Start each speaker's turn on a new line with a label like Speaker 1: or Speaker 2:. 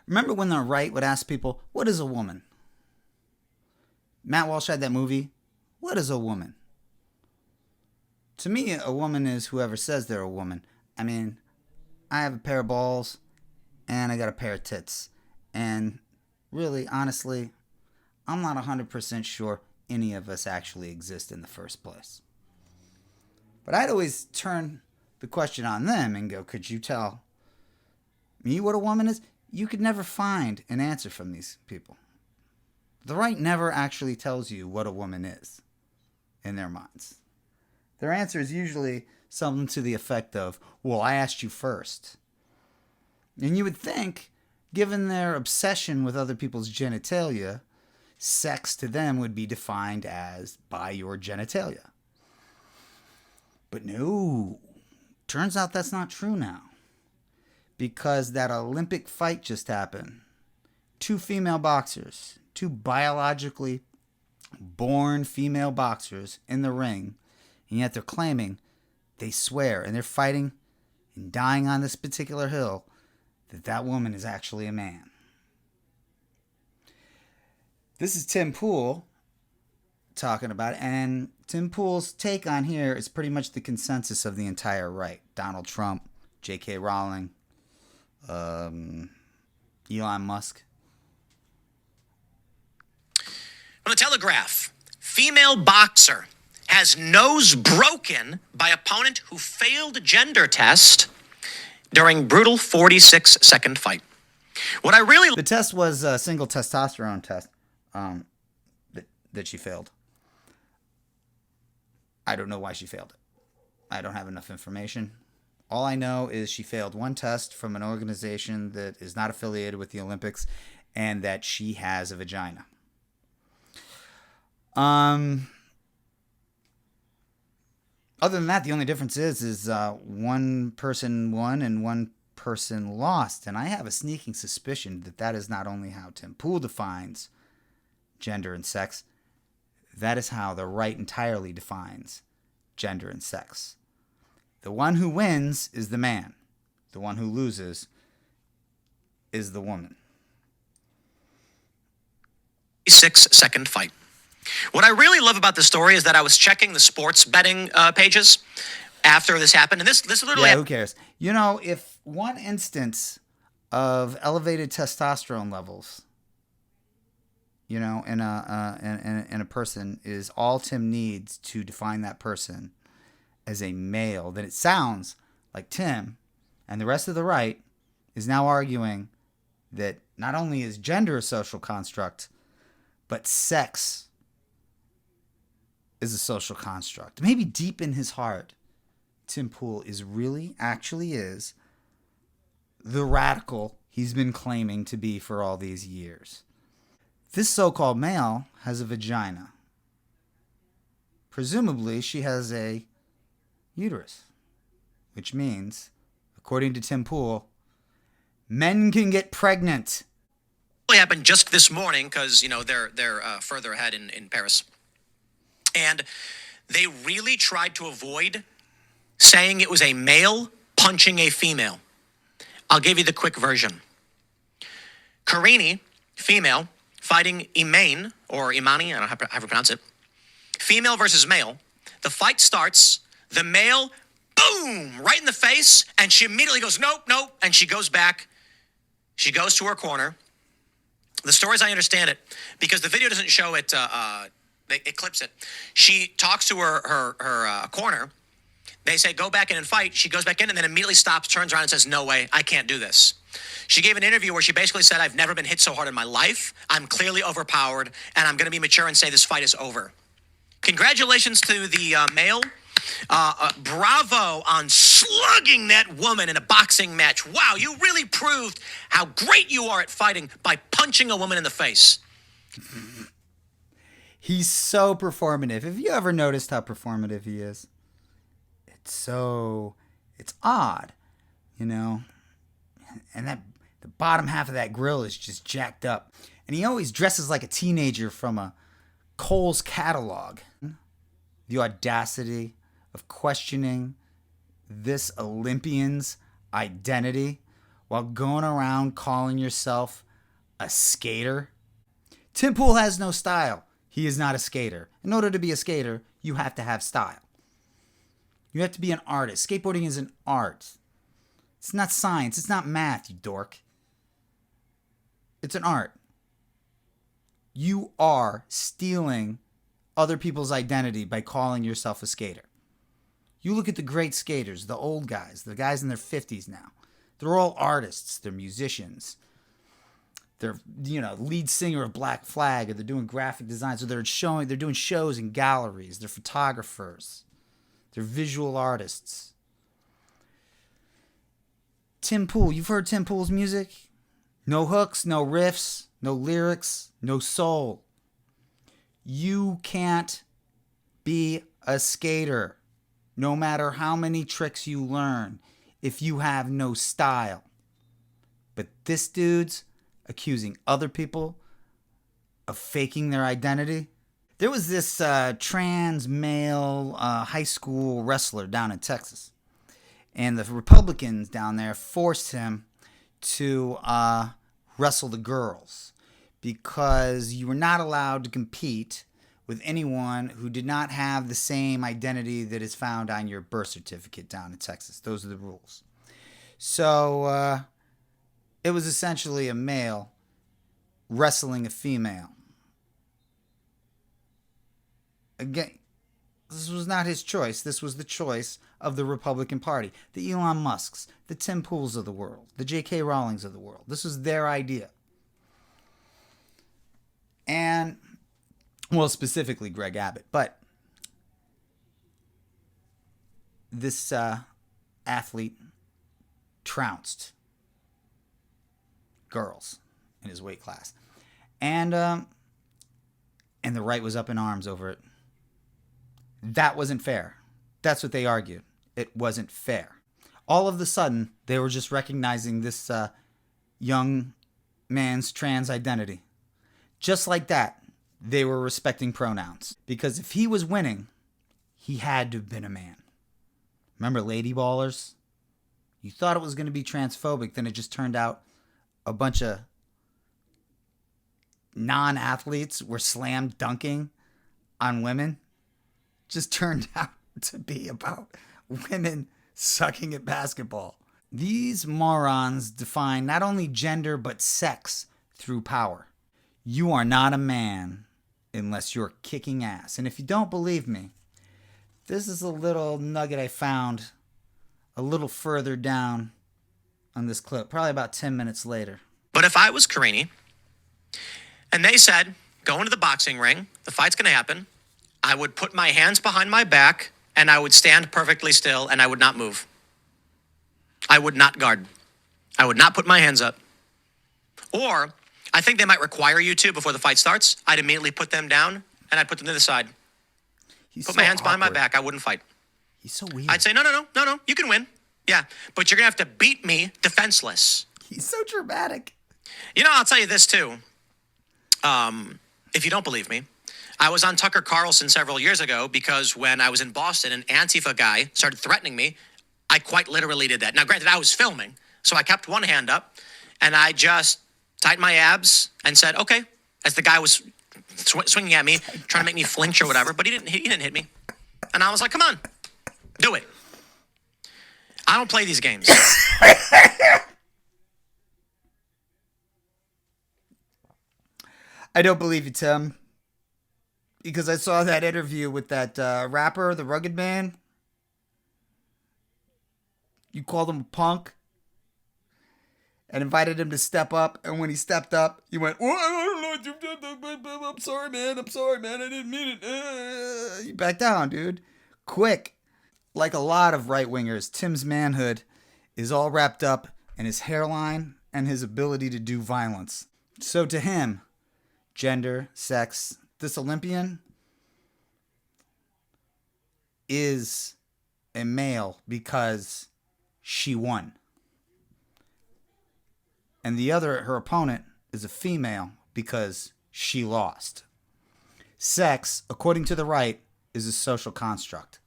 Speaker 1: Remember when the right would ask people, what is a woman? Matt Walsh had that movie, What is a Woman? To me, a woman is whoever says they're a woman. I mean, I have a pair of balls and I got a pair of tits. And really, honestly, I'm not 100% sure any of us actually exist in the first place. But I'd always turn the question on them and go, could you tell me what a woman is? You could never find an answer from these people. The right never actually tells you what a woman is in their minds. Their answer is usually something to the effect of, well, I asked you first. And you would think, given their obsession with other people's genitalia, sex to them would be defined as by your genitalia. But no, turns out that's not true now. Because that Olympic fight just happened. Two female boxers, two biologically born female boxers in the ring, and yet they're claiming, they swear, and they're fighting and dying on this particular hill, that woman is actually a man. This is Tim Pool talking about it, and Tim Pool's take on here is pretty much the consensus of the entire right. Donald Trump, J.K. Rowling, Elon Musk.
Speaker 2: On the Telegraph, female boxer has nose broken by opponent who failed gender test during brutal 46-second fight.
Speaker 1: The test was a single testosterone test that she failed. I don't know why she failed it. I don't have enough information. All I know is she failed one test from an organization that is not affiliated with the Olympics, and that she has a vagina. Other than that, the only difference is one person won and one person lost. And I have a sneaking suspicion that is not only how Tim Pool defines gender and sex, that is how the right entirely defines gender and sex. The one who wins is the man. The one who loses is the woman.
Speaker 2: 6-second fight. What I really love about the story is that I was checking the sports betting pages after this happened, and this literally.
Speaker 1: Yeah, who cares? You know, if one instance of elevated testosterone levels, you know, in a person is all Tim needs to define that person as a male, then it sounds like Tim and the rest of the right is now arguing that not only is gender a social construct, but sex is a social construct. Maybe deep in his heart, Tim Pool actually is the radical he's been claiming to be for all these years. This so-called male has a vagina. Presumably, she has a uterus, which means, according to Tim Pool, men can get pregnant.
Speaker 2: It happened just this morning because, you know, they're further ahead in Paris. And they really tried to avoid saying it was a male punching a female. I'll give you the quick version. Karini, female, fighting Imane, or Imani, I don't know how to pronounce it. Female versus male. The fight starts, the male, boom, right in the face, and she immediately goes, nope, and she goes back. She goes to her corner. The story as I understand it, because the video doesn't show it, it clips it. She talks to her corner. They say, go back in and fight. She goes back in and then immediately stops, turns around and says, no way, I can't do this. She gave an interview where she basically said, I've never been hit so hard in my life. I'm clearly overpowered, and I'm going to be mature and say this fight is over. Congratulations to the male. Bravo on slugging that woman in a boxing match. Wow, you really proved how great you are at fighting by punching a woman in the face.
Speaker 1: He's so performative. Have you ever noticed how performative he is? It's odd, you know. And that the bottom half of that grill is just jacked up. And he always dresses like a teenager from a Kohl's catalog. The audacity of questioning this Olympian's identity while going around calling yourself a skater? Tim Pool has no style. He is not a skater. In order to be a skater, you have to have style. You have to be an artist. Skateboarding is an art. It's not science. It's not math, you dork. It's an art. You are stealing other people's identity by calling yourself a skater. You look at the great skaters, the old guys, the guys in their 50s now. They're all artists. They're musicians. They're, lead singer of Black Flag, or they're doing graphic designs, or they're doing shows in galleries. They're photographers. They're visual artists. Tim Pool, you've heard Tim Pool's music? No hooks, no riffs, no lyrics, no soul. You can't be a skater, no matter how many tricks you learn, if you have no style. But this dude's accusing other people of faking their identity. There was this trans male high school wrestler down in Texas. And the Republicans down there forced him to wrestle the girls because you were not allowed to compete with anyone who did not have the same identity that is found on your birth certificate down in Texas. Those are the rules. So it was essentially a male wrestling a female. Again, this was not his choice. This was the choice of the Republican Party, the Elon Musks, the Tim Pools of the world, the J.K. Rowlings of the world. This was their idea. And, well, specifically Greg Abbott. But this athlete trounced girls in his weight class. And the right was up in arms over it. That wasn't fair. That's what they argued. It wasn't fair. All of a sudden, they were just recognizing this young man's trans identity. Just like that, they were respecting pronouns. Because if he was winning, he had to have been a man. Remember Lady Ballers? You thought it was going to be transphobic, then it just turned out a bunch of non-athletes were slam dunking on women. Just turned out to be about women sucking at basketball. These morons define not only gender but sex through power. You are not a man unless you're kicking ass. And if you don't believe me, this is a little nugget I found a little further down on this clip, probably about 10 minutes later.
Speaker 2: But if I was Carini and they said, go into the boxing ring, the fight's going to happen, I would put my hands behind my back and I would stand perfectly still and I would not move. I would not guard. I would not put my hands up. Or I think they might require you to before the fight starts. I'd immediately put them down and I'd put them to the side. Put my hands behind my back. I wouldn't fight.
Speaker 1: He's so weird.
Speaker 2: I'd say, no, you can win. Yeah, but you're going to have to beat me defenseless.
Speaker 1: He's so dramatic.
Speaker 2: I'll tell you this too. If you don't believe me, I was on Tucker Carlson several years ago because when I was in Boston, an Antifa guy started threatening me. I quite literally did that. Now, granted, I was filming, so I kept one hand up, and I just tightened my abs and said, okay, as the guy was swinging at me, trying to make me flinch or whatever, but he didn't hit me. And I was like, come on, do it. I don't play these games.
Speaker 1: I don't believe you, Tim. Because I saw that interview with that rapper, the Rugged Man. You called him a punk and invited him to step up. And when he stepped up, you went, oh, I don't know. I'm sorry, man. I didn't mean it. You back down, dude. Quick. Like a lot of right-wingers, Tim's manhood is all wrapped up in his hairline and his ability to do violence. So to him, gender, sex, this Olympian is a male because she won. And her opponent, is a female because she lost. Sex, according to the right, is a social construct.